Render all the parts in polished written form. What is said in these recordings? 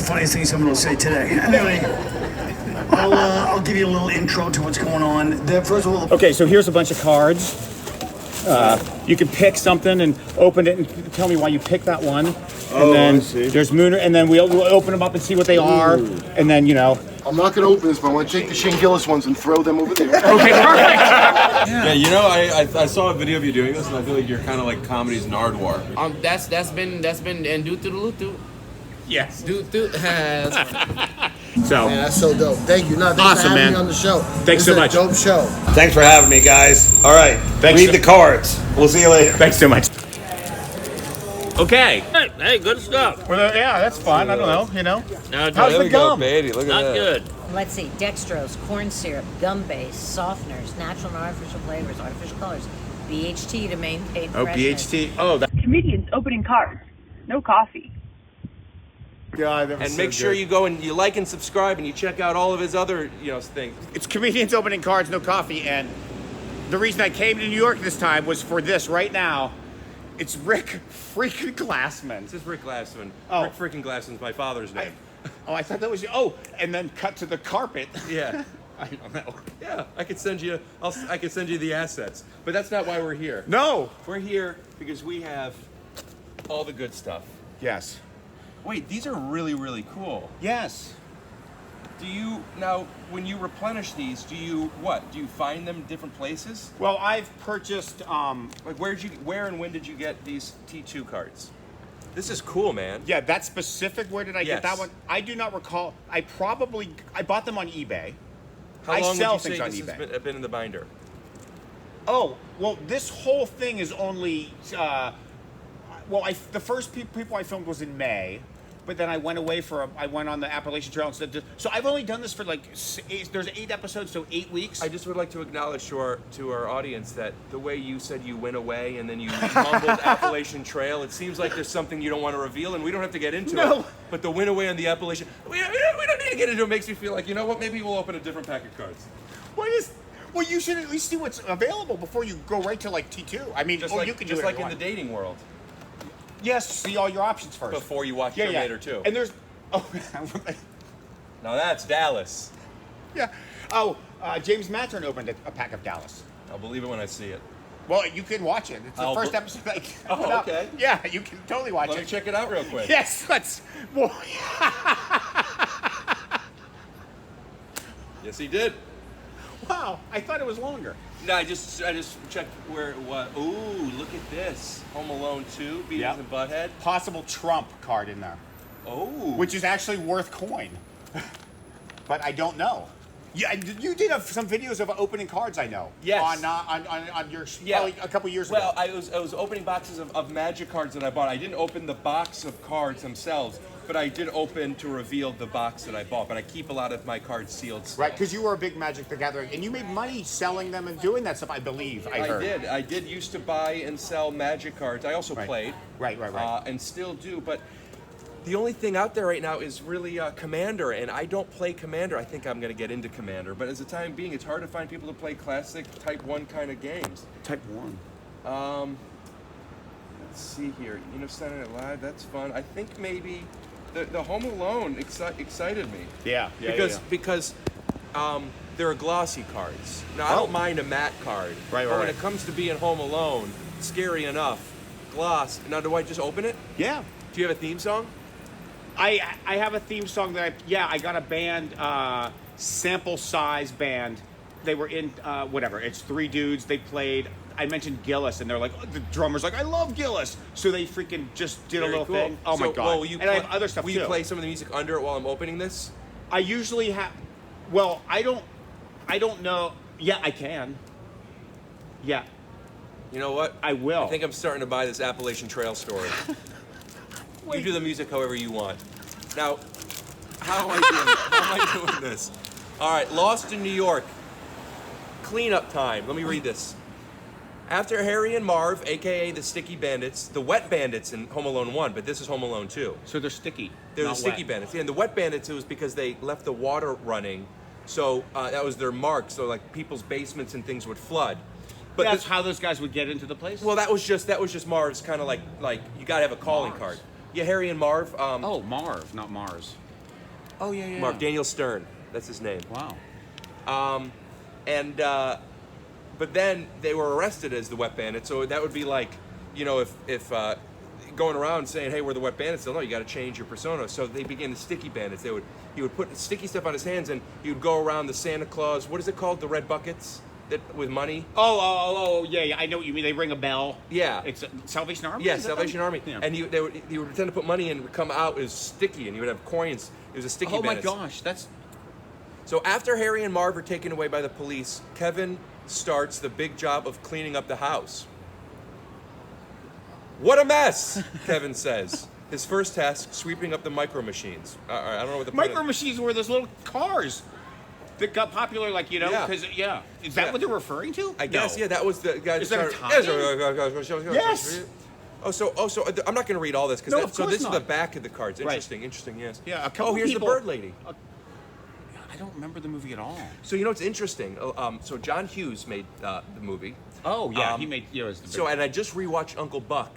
funniest thing someone will say today. Anyway, I'll give you a little intro to what's going on. First of all, okay, so here's a bunch of cards. You can pick something and open it and tell me why you picked that one. And then there's Mooner, and then we'll open them up and see what they are. And then, you know. I'm not going to open this, but I want to take the Shane Gillis ones and throw them over there. Okay, perfect. Yeah, you know, I saw a video of you doing this, and I feel like you're kind of like comedy's Nardwar. That's been and do to the lutu. Yes. Do. So. Man, that's so dope. Thank you. Thanks Awesome, for having man. me on the show. Thanks so much. Dope show. Thanks for having me, guys. All right, Thanks read the cards. We'll see you later. Thanks so much. Okay. Hey, good stuff. Well, yeah, that's fun. I don't know, you know. Now, How's the gum? Beatty, look at not that. good. Let's see, dextrose, corn syrup, gum base, softeners, natural and artificial flavors, artificial colors, BHT to maintain freshness. BHT. Oh, that. Comedians opening cards. No coffee. God, that was And so make sure good. you go and you like and subscribe and you check out all of his other, things. It's comedians opening cards, no coffee, and the reason I came to New York this time was for this right now. It's Rick freaking Glassman. This is Rick Glassman. Oh. Rick freaking Glassman's my father's name. I thought that was you. Oh, and then cut to the carpet. Yeah. I don't know. Yeah, I could send you the assets. But that's not why we're here. No. We're here because we have all the good stuff. Yes. Wait, these are really, really cool. Yes. Do you, now, when you replenish these, do you find them different places? Well, I've purchased, Like, where and when did you get these T2 cards? This is cool, man. yeah, that specific, where did I get that Yes. one? I do not recall. I bought them on eBay. How I long sell would you things say on this eBay. has been in the binder? Oh, well, this whole thing is only, the first people I filmed was in May, but then I went away I went on the Appalachian Trail instead. So I've only done this for there's 8 episodes, so 8 weeks. I just would like to acknowledge to our audience that the way you said you went away and then you mumbled Appalachian Trail, it seems like there's something you don't want to reveal, and we don't have to get into it. But the went away on the Appalachian, we don't need to get into it. It makes me feel like, you know what, maybe we'll open a different pack of cards. Well, you should at least see what's available before you go right to like T2. I mean, you can just do it like in the dating world. Yes, see all your options first Before you watch Terminator 2. And there's Now that's Dallas. yeah. Oh, James Mattern opened a pack of Dallas. I'll believe it when I see it. Well, you can watch it. It's the first episode. Oh, okay. Yeah, you can totally watch Let it. me check it out real quick. Yes, let's. Well, Yes, he did. wow, I thought it was longer. No, I just checked where it was. Ooh, look at this. Home Alone 2, Beavis Yep. and Butthead. Possible Trump card in there, Oh. which is actually worth coin, but I don't know. Yeah, you did some videos of opening cards. I know. Yes. On your probably a couple years ago. Well, I was opening boxes of magic cards that I bought. I didn't open the box of cards themselves, but I did open to reveal the box that I bought. But I keep a lot of my cards sealed still. Right, because you were a big Magic the Gathering, and you made money selling them and doing that stuff. I believe I heard. I did used to buy and sell magic cards. I also played. Right. And still do, but the only thing out there right now is really Commander, and I don't play Commander. I think I'm going to get into Commander, but as the time being, it's hard to find people to play classic Type 1 kind of games. Type 1. Let's see here. Saturday Night Live, that's fun. I think maybe the Home Alone excited me. Yeah. Because there are glossy cards. Now, I don't mind a matte card. Right. But when it comes to being Home Alone, scary enough. Gloss. Now, do I just open it? Yeah. Do you have a theme song? I have a theme song that I got a band, sample size band. They were in whatever. It's 3 dudes. They played. I mentioned Gillis, and they're like, the drummer's like, I love Gillis. So they freaking just did Very a little cool. thing. Oh my god! Will I have other stuff Will too. you play some of the music under it while I'm opening this? I usually have. Well, I don't know. Yeah, I can. Yeah. You know what? I will. I think I'm starting to buy this Appalachian Trail story. You do the music however you want. Now, how am I doing this? All right, Lost in New York. Cleanup time. Let me read this. After Harry and Marv, a.k.a. the Sticky Bandits, the Wet Bandits in Home Alone 1, but this is Home Alone 2. So they're sticky. They're the not Sticky wet. Bandits. Yeah, and the Wet Bandits, it was because they left the water running, so that was their mark, so like people's basements and things would flood. But That's how those guys would get into the place? Well, that was just Marv's kind of like you gotta have a calling card. Yeah, Harry and Marv. Oh, Marv, not Mars. Oh, yeah, yeah. Mark Daniel Stern. That's his name. Wow. But then they were arrested as the Wet Bandits. So that would be like, you know, if going around saying, "Hey, we're the Wet Bandits," they'll know you got to change your persona. So they became the Sticky Bandits. He would put sticky stuff on his hands, and he would go around the Santa Claus. What is it called? The red buckets that with money. Oh, yeah. I know what you mean. They ring a bell. Yeah. It's Salvation Army. Yeah, Is that Salvation them? Army. Yeah. And he would pretend to put money in, and it would come out as sticky, and you would have coins. It was a Sticky Bandits. Oh my gosh, that's. So after Harry and Marv are taken away by the police, Kevin starts the big job of cleaning up the house. What a mess, Kevin says. His first task, sweeping up the micro machines. I don't know what the point Micro machines were those little cars that got popular, like, you know, Yeah. because, Is that what they're referring to? I guess, No. yeah, that was the guy. Is that a time? Yes. So I'm not going to read all this No, of because so course this not. is the back of the cards. Right. Interesting, yes. Yeah, a couple here's people- the bird lady. I don't remember the movie at all. So you know what's interesting? So John Hughes made the movie. Oh, yeah, Um, he made, it's the So and I just rewatched Uncle Buck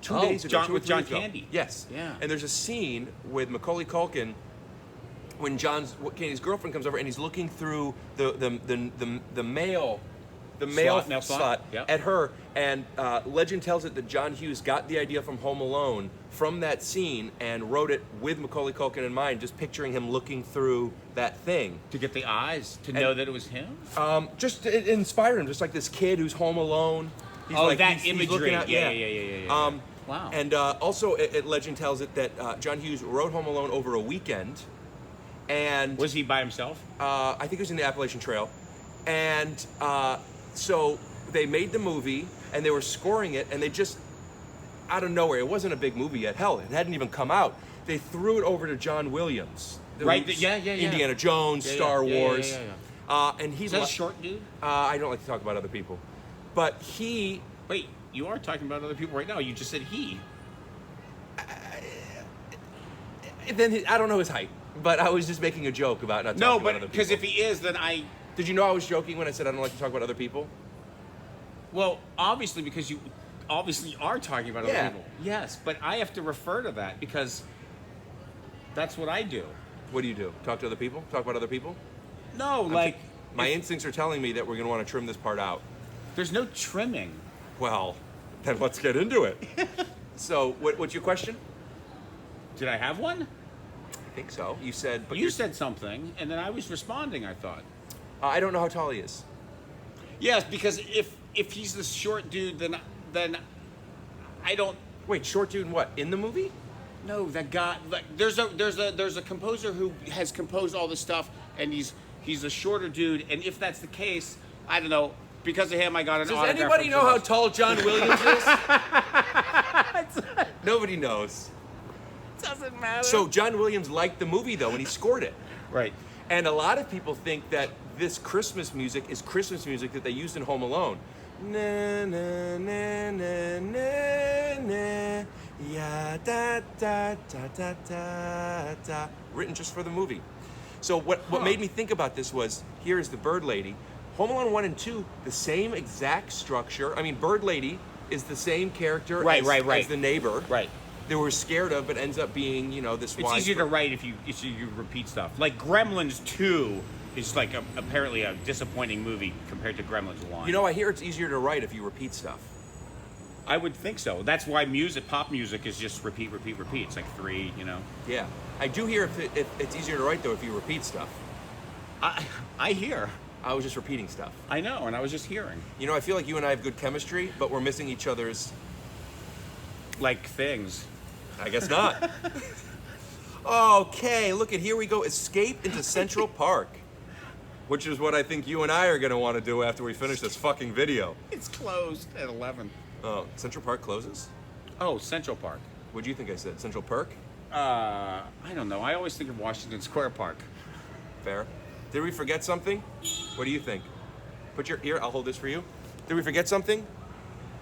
2 days ago. John- 2 or with 3 John days ago. Candy. Yes. Yeah. And there's a scene with Macaulay Culkin when Candy's girlfriend comes over and he's looking through the mail. The mail slot Yep. at her, and legend tells it that John Hughes got the idea from Home Alone from that scene and wrote it with Macaulay Culkin in mind, just picturing him looking through that thing. To get the eyes, to know that it was him? Just it inspired him, just like this kid who's home alone. He's That imagery. looking at, Yeah. Wow. And also, legend tells it that John Hughes wrote Home Alone over a weekend, and Was he by himself? I think it was in the Appalachian Trail, and so they made the movie and they were scoring it, and they just out of nowhere, it wasn't a big movie yet. Hell, it hadn't even come out. They threw it over to John Williams. Right, yeah. Indiana Jones, Star Wars. And he's Is that a short dude? I don't like to talk about other people, but he. Wait, you are talking about other people right now. You just said he. Then I don't know his height, but I was just making a joke about not talking about other people. because if he is, then I. Did you know I was joking when I said I don't like to talk about other people? Well, obviously, because you obviously are talking about other Yeah. people. Yes, but I have to refer to that because that's what I do. What do you do? Talk to other people? Talk about other people? No, like My instincts are telling me that we're going to want to trim this part out. there's no trimming. Well, then let's get into it. So, what's your question? Did I have one? I think so. You said, but You said something, and then I was responding. I thought. I don't know how tall he is. Yes, because if he's the short dude, then I don't. Wait, short dude in what? In the movie? No, that guy. Like, there's a composer who has composed all this stuff, and he's a shorter dude. And if that's the case, I don't know. Because of him, I got an Does autograph anybody from know how Sylvester. tall John Williams is? Nobody knows. Doesn't matter. So John Williams liked the movie though, and he scored it. right. And a lot of people think that this Christmas music is Christmas music that they used in Home Alone. Na na na na na na ya da da da da da da. Written just for the movie. So what made me think about this was, here is the Bird Lady. Home Alone 1 and 2, the same exact structure. I mean, Bird Lady is the same character as the neighbor. Right. They were scared of, but ends up being, this It's wise. easier to write if you repeat stuff. Like Gremlins 2 is like apparently a disappointing movie compared to Gremlins 1. I hear it's easier to write if you repeat stuff. I would think so. That's why pop music is just repeat. It's like 3, Yeah. I do hear if it's easier to write, though, if you repeat stuff. I hear. I was just repeating stuff. I know, and I was just hearing. I feel like you and I have good chemistry, but we're missing each other's... Like things. I guess not. Okay, look at here we go. Escape into Central Park. Which is what I think you and I are going to want to do after we finish this fucking video. It's closed at 11. Oh, Central Park closes? Oh, Central Park. What do you think I said? Central Perk? I don't know. I always think of Washington Square Park. Fair. Did we forget something? What do you think? Put your ear, I'll hold this for you. Did we forget something?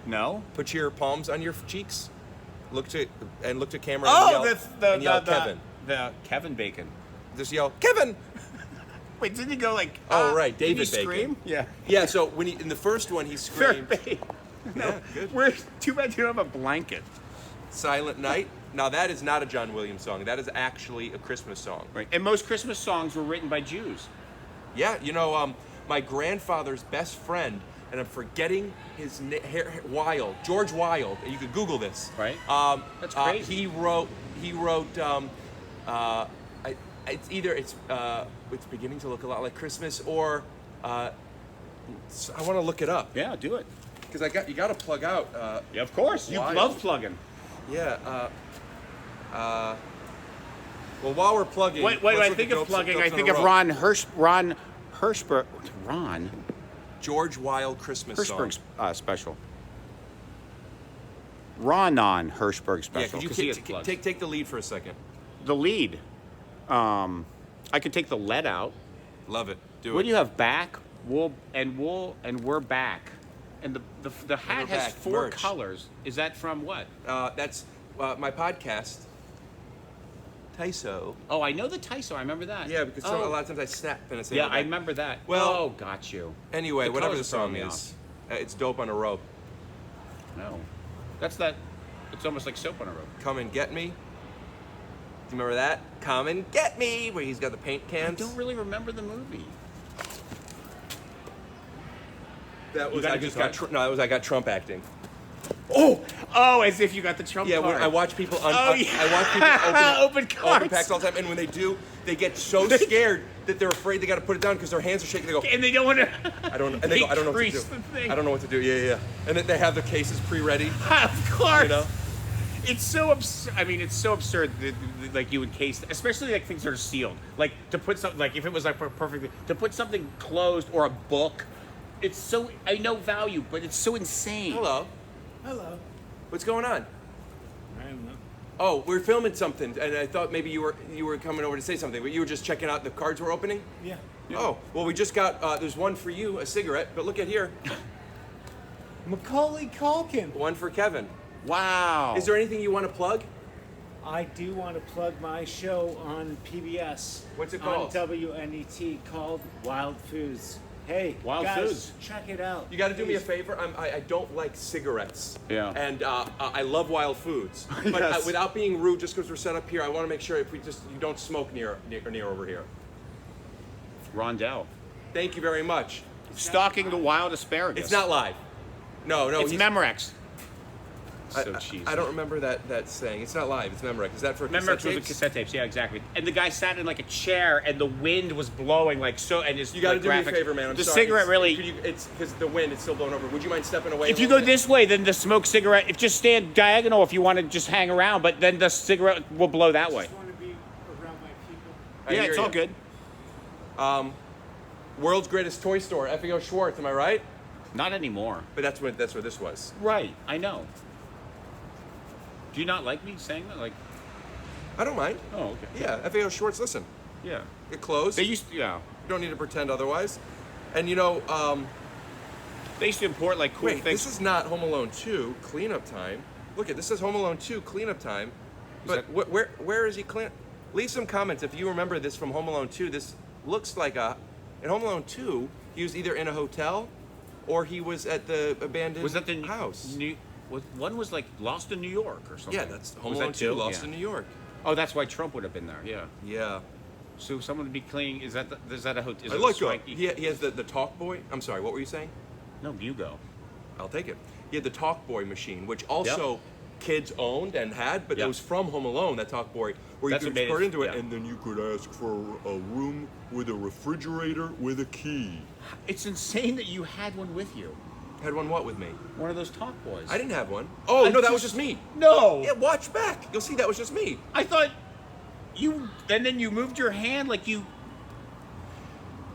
No. Put your palms on your cheeks. Look to camera Oh, and yell, that's yell Kevin. The Kevin Bacon. Just yell, Kevin! Wait, didn't he go like? Oh, right, did he David Bacon. scream? Yeah. Yeah, so when in the first one he screamed, No, yeah, good. we're too bad you don't have a blanket. Silent Night. Now that is not a John Williams song. That is actually a Christmas song. Right. And most Christmas songs were written by Jews. Yeah, you know, my grandfather's best friend, and I'm forgetting his name, George Wild. You could Google this. Right. That's crazy. He wrote. It's beginning to look a lot like Christmas, or I want to look it up. Yeah, do it. Because you got to plug out. Yeah, of course. You Wild. love plugging. Yeah. Well, while we're plugging, Wait, let's I look think at of dopes- plugging. dopes I on think a of rope. Ron Hirschberg. Ron George Wild Christmas song. Hirschberg special. Ron Hirschberg Yeah, special. could 'cause he you has plugs. take the lead for a second? The lead. I could take the lead out. Love it. Do What it. do you have? Back, wool, and we're back. And the hat we're has back. 4 Merch. colors. Is that from what? That's my podcast. Tyso. Oh, I know the Tyso. I remember that. Yeah, because a lot of times I snap and I say. Yeah, "Oh, I back." remember that. Well- oh, got you. Anyway, The whatever colors the are throwing song me is, it's dope on a rope. No, that's that. It's almost like soap on a rope. Come and get me. Do you remember that? Come and get me, where he's got the paint I cans. don't really remember the movie. That was got I a just good got I got Trump acting. Oh, as if you got the Trump Yeah, card. I watch people. Oh, yeah. I watch people Open cards. open packs all the time, and when they do, they get so scared that they're afraid they got to put it down because their hands are shaking. They go, And they don't want to. I don't know. And they go, I don't know what to do. crease the thing. I don't know what to do. Yeah. And then they have the cases pre-ready. Of course. You know? It's so absurd. I mean, it's so absurd that like you encase, especially like things that are sealed. Like to put something, like if it was like perfect, to put something closed or a book. It's so, I know value, but it's so insane. Hello. Hello. What's going on? I don't know. Oh, we're filming something, and I thought maybe you were coming over to say something, but you were just checking out the cards we're opening. Yeah. Oh, well, we just got. There's one for you, a cigarette, but look at here, Macaulay Culkin. one for Kevin. Wow. Is there anything you want to plug? I do want to plug my show on PBS. What's it called? On WNET called Wild Foods. Hey, Wild guys, Foods. check it out. You got to do me a Please. favor. I don't like cigarettes. Yeah. And I love Wild Foods. But Yes. without being rude, just because we're set up here, I want to make sure you don't smoke near over here. Rondell. Thank you very much. Stalking the wild asparagus. It's not live. No. It's he's- Memorex. I- So cheesy. I don't remember that saying. It's not live. It's Memorex. Is that for cassette Memorex was a tapes? cassette tapes, yeah, exactly. And the guy sat in like a chair, and the wind was blowing like so. And his You got to like, do me a graphics- favor, man. I'm the sorry. cigarette really. It's because the wind is still blowing over. Would you mind stepping away? If a you little go bit? this way, then the smoke cigarette. If just stand diagonal, if you want to just hang around, but then the cigarette will blow that way. I just want to be around my people. I Yeah, hear it's all you. good. World's greatest toy store, FAO Schwartz. Am I right? Not anymore. But that's where this was. Right, I know. Do you not like me saying that? Like, I don't mind. oh, okay. Yeah, FAO Schwartz. Listen, Yeah. it closed. They used to, yeah. You don't need to pretend otherwise. And They used to import like cool wait, things. this is not Home Alone 2 cleanup time. Look at this says Home Alone 2 cleanup time. But where is he clean? Leave some comments if you remember this from Home Alone 2. This looks like in Home Alone 2, he was either in a hotel or he was at the abandoned Was that the house. One was like Lost in New York or something. Yeah, that's Home Was Alone that 2, two? Lost Yeah. in New York. Oh, that's why Trump would have been there. Yeah. Yeah. So someone would be cleaning. Is that a hotel? Is I it like swanky? he has the talk boy. I'm sorry, what were you saying? No, you go. I'll take it. He had the talk boy machine, which also kids owned and had, but Yep. it was from Home Alone, that talk boy, where That's you what could made put it- into it, yeah. and then you could ask for a room with a refrigerator with a key. It's insane that you had one with you. Had one what with me? One of those talk boys. I didn't have one. Oh, no, that was just me. No. Yeah, watch back. You'll see that was just me. I thought you. And then you moved your hand like you.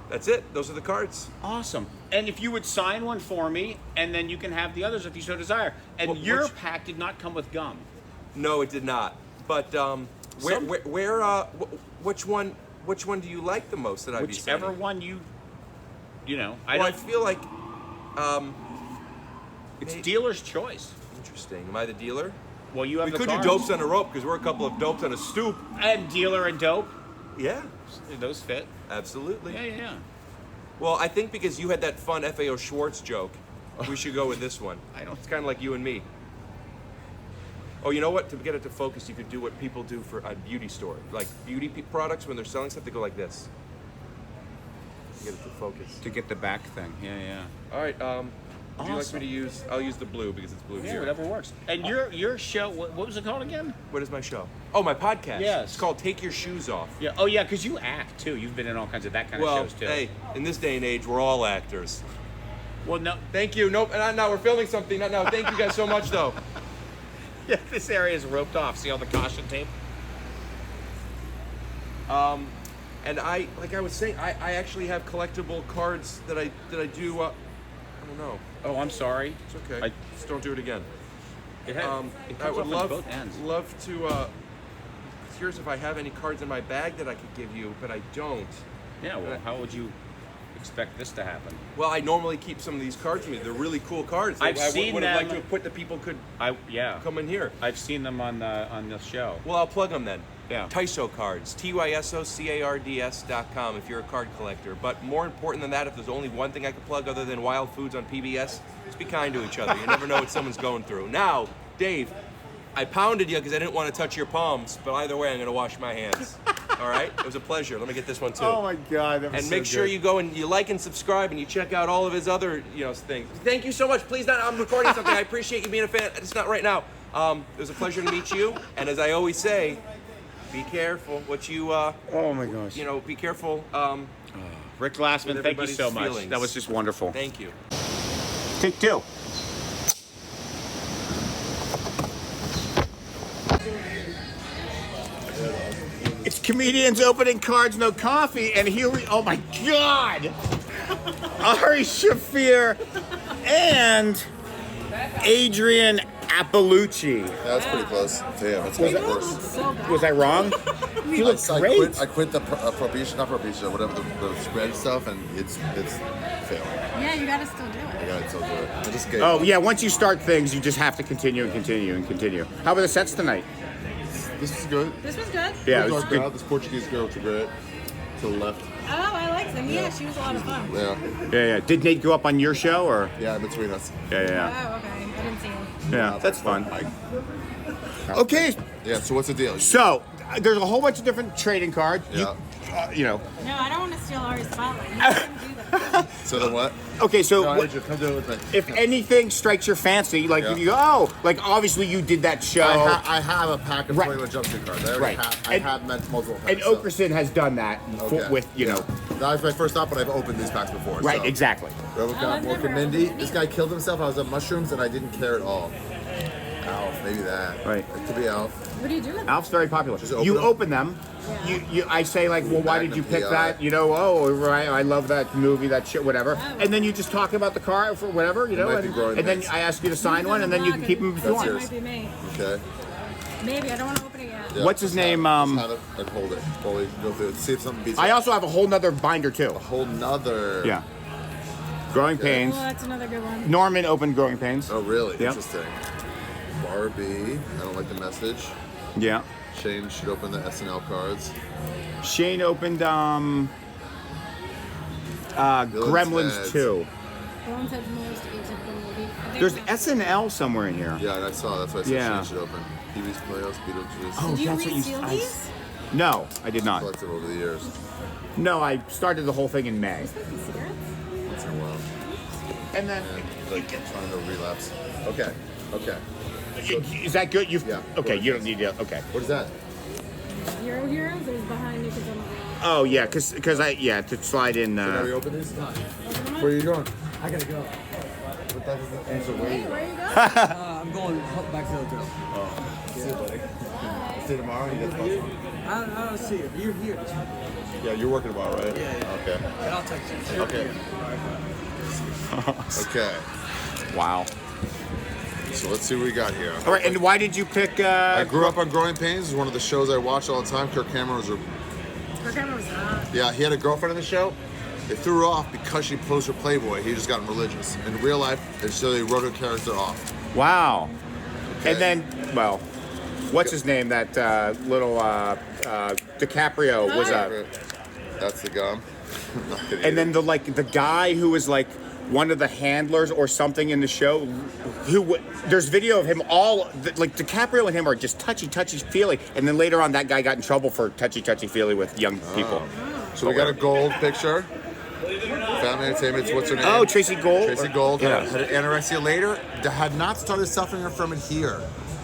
That's it. Those are the cards. Awesome. And if you would sign one for me, and then you can have the others if you so desire. And Well, your which- pack did not come with gum. No, it did not. But which one do you like the most that I'd be signing? Whichever one you. You know. Well, I feel like it's dealer's choice. interesting. Am I the dealer? Well, you have We the could do cards. dopes on a rope because we're a couple of dopes on a stoop. And dealer and dope. Yeah, Those fit. absolutely. Yeah. Well, I think because you had that fun FAO Schwartz joke, we should go with this one. I don't- It's kind of like you and me. Oh, you know what? To get it to focus, you could do what people do for a beauty store. Like beauty products, when they're selling stuff, they go like this. Get it to focus. To get the back thing. Yeah. All right. Would you like me to use? I'll use the blue because it's blue Yeah, here. whatever works. And your show, what was it called again? What is my show? Oh, my podcast. Yes. It's called Take Your Shoes Off. Yeah. Oh, yeah, because you act too. You've been in all kinds of that kind of shows too. Hey, in this day and age, we're all actors. Well, no. Thank you. Nope. And now we're filming something. No. Thank you guys so much, though. Yeah, this area is roped off. See all the caution tape? And like I was saying, I actually have collectible cards that I do. I don't know. Oh, I'm sorry. It's okay. Just don't do it again. It I comes would off on both ends. love to. Curious if I have any cards in my bag that I could give you, but I don't. Yeah. Well, how would you expect this to happen? Well, I normally keep some of these cards with me. They're really cool cards. I've I seen would have them. liked to have put that people could Yeah. come in here. I've seen them on the show. Well, I'll plug them then. Yeah. Tyso Cards, TYSOCARDS.com if you're a card collector. But more important than that, if there's only one thing I could plug other than Wild Foods on PBS, just be kind to each other. You never know what someone's going through. Now, Dave, I pounded you because I didn't want to touch your palms, but either way, I'm going to wash my hands. All right? It was a pleasure. Let me get this one too. Oh my God! That was And make sure you go and you like and subscribe and you check out all of his other things. Thank you so much. Please, I'm recording something. I appreciate you being a fan. It's not right now. It was a pleasure to meet you. And as I always say, be careful what you. Oh my gosh! Be careful. Rick Glassman, with thank you so everybody's much. feelings. That was just wonderful. Thank you. Take two. It's comedians opening cards, no coffee, and here we. Oh my God! Ari Shaffir and Adrian Appalucci. That's pretty close. Damn, that's pretty close. Was I wrong? You look great. I quit the probation, not probation, whatever the spread stuff, and it's failing. Yeah, you gotta still do I it. gotta still do it. I just gave Oh up. yeah, once you start things, you just have to continue and continue and continue. How were the sets tonight? This is good. This was good. Yeah, it This was is good. good. This Portuguese girl to great. To the left. Oh, I liked them. Yeah, she was a lot of fun. Yeah. Did Nate go up on your show or? Yeah, between us. Yeah. Oh, okay. I didn't see him. Yeah, that's fun. Okay, Yeah, so what's the deal? so there's a whole bunch of different trading cards. Yeah. No, I don't want to steal Ari's spotlight. You can do that. So then what? Okay, so No, what- Andrew, come do it with me. if anything strikes your fancy, like Yeah. you go, oh, like obviously you did that show, I have a pack of Right. 21 jumpsuit cards. I already Right. have. I And- have meant multiple packs. and Okerson has done that Okay. with That was my first stop, but I've opened these packs before. right, so. exactly. Robocop, I've never Mindy. opened This guy killed himself. I was on mushrooms and I didn't care at all. Alf, maybe that. Right. It could be Alf. What do you do with them? Alf's very popular. Just open You them? open them. Yeah. I say like, well, why did you pick PI. that? Oh, right, I love that movie, that shit, whatever. And then you just talk about the car for whatever, might be growing and then pains. I ask you to sign one, and then you can keep them if you That's want. It yours. might be me. Okay. Maybe. I don't want to open it yet. Yeah, What's his just name, Have it, just have it and hold it. Fully go through it. See if something beats I it. also have a whole nother binder too. A whole nother. Yeah. Growing Okay. Pains. Oh, that's another good one. Norman opened Growing Pains. Oh, really? Yep. Interesting. Barbie. I don't like the message. Yeah. Shane should open the SNL cards. Shane opened Gremlins Ted's. 2. Bones had the most atypical movie. I think There's that's- SNL somewhere in here. Yeah, and I saw. That's why I said Yeah. Shane should open. TV's Playhouse, Beetlejuice. Oh, Did you that's what you reseal I- these? No, I did not. Collected over the years. No, I started the whole thing in May. These might be cigarettes. Once in a while. And then And like trying to relapse. Okay. Okay. is that good? You've Yeah. Okay, you don't need to. Okay. What is that? Hero Heroes is behind you because I'm Oh yeah, cause to slide in. Have you opened these? Where are you going? I gotta go. But that doesn't answer where Hey, you where going. you going? I'm going back to the hotel. See you, buddy. See you tomorrow. You get the I don't see you. You're here. Yeah, you're working tomorrow, right? Yeah. Okay. And I'll text you. Okay. Okay. Wow. So let's see what we got here. All right, and why did you pick? I grew up on Growing Pains. It was one of the shows I watched all the time. Kirk Cameron was Her camera was hot. yeah, he had a girlfriend in the show. They threw her off because she posed for Playboy. He just got religious. In real life, so they wrote her character off. Wow. Okay. And then, well, what's his name? That little DiCaprio was a. That's the gum. Not gonna eat And then it. the guy who was like one of the handlers or something in the show. There's video of him like DiCaprio and him are just touchy-feely, and then later on that guy got in trouble for touchy-feely with young people. So we got a gold picture. Family Entertainment's what's her name? Oh, Tracy Gold. Tracy Gold. Yeah. Had anorexia later. Had not started suffering from it here.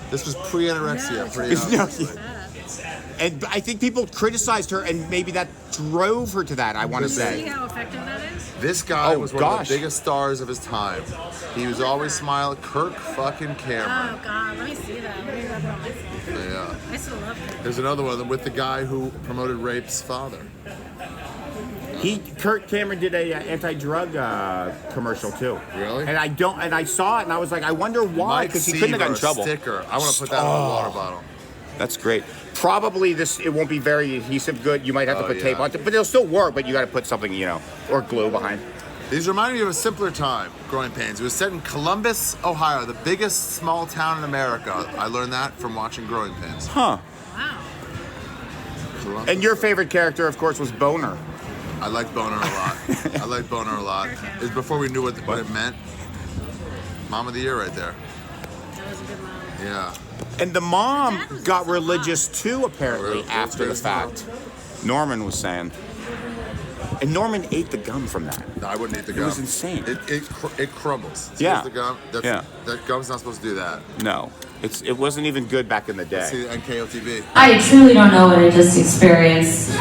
This was pre-anorexia. And I think people criticized her, and maybe that drove her to that. I want to See say. how effective that is? This guy was one of the biggest stars of his time. He was always smiling. Kirk fucking Cameron. Oh God, let me see that. Let me rub it on myself. Yeah. I still love it. There's another one with the guy who promoted Rape's father. Kurt Cameron did a anti-drug commercial too. Really? And I saw it, and I was like, I wonder why, because he couldn't have gotten in trouble. Sticker. I want to put that on a water bottle. That's great. Probably it won't be very adhesive good. You might have to put tape on it, but it'll still work. But you got to put something, or glue behind. These remind me of a simpler time, growing pains. It was set in Columbus, Ohio, the biggest small town in America. I learned that from watching Growing Pains. Huh. Wow. And your favorite character, of course, was Boner. I liked Boner a lot. It was before we knew what it meant. Mom of the Year right there. That was a good mom. Yeah. And the mom got religious too, apparently, after the fact. Norman was saying. And Norman ate the gum from that. No, I wouldn't eat the gum. It was insane. It crumbles. Yeah. The gum. That gum's not supposed to do that. No. It wasn't even good back in the day. See the NKOTB. I truly don't know what I just experienced.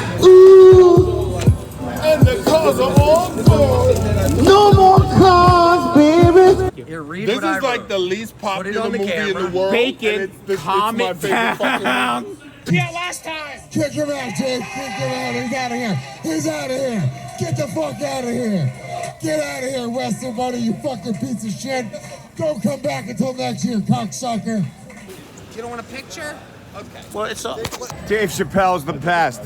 And the cars are all gone. No more cars, baby. Here, read This what I is like wrote. the least popular on the movie in camera. the world. Bacon, calm it down. Yeah, last time. Kick him out, Jake. Kick him out. He's out of here. He's out of here. Get the fuck out of here. Get out of here, Western Buddy, you fucking piece of shit. Don't come back until next year, cocksucker. You don't want a picture? Okay. Well, it's all. Dave Chappelle's the best.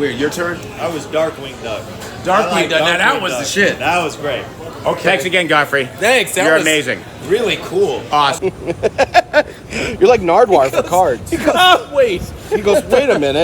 Weird, your turn? I was Darkwing Duck. Darkwing Duck, now that was the shit. That was great. Okay. Thanks again, Godfrey. Thanks, that You're was amazing. Really cool. Awesome. You're like Nardwar for cards. Oh, wait. He goes, wait a minute.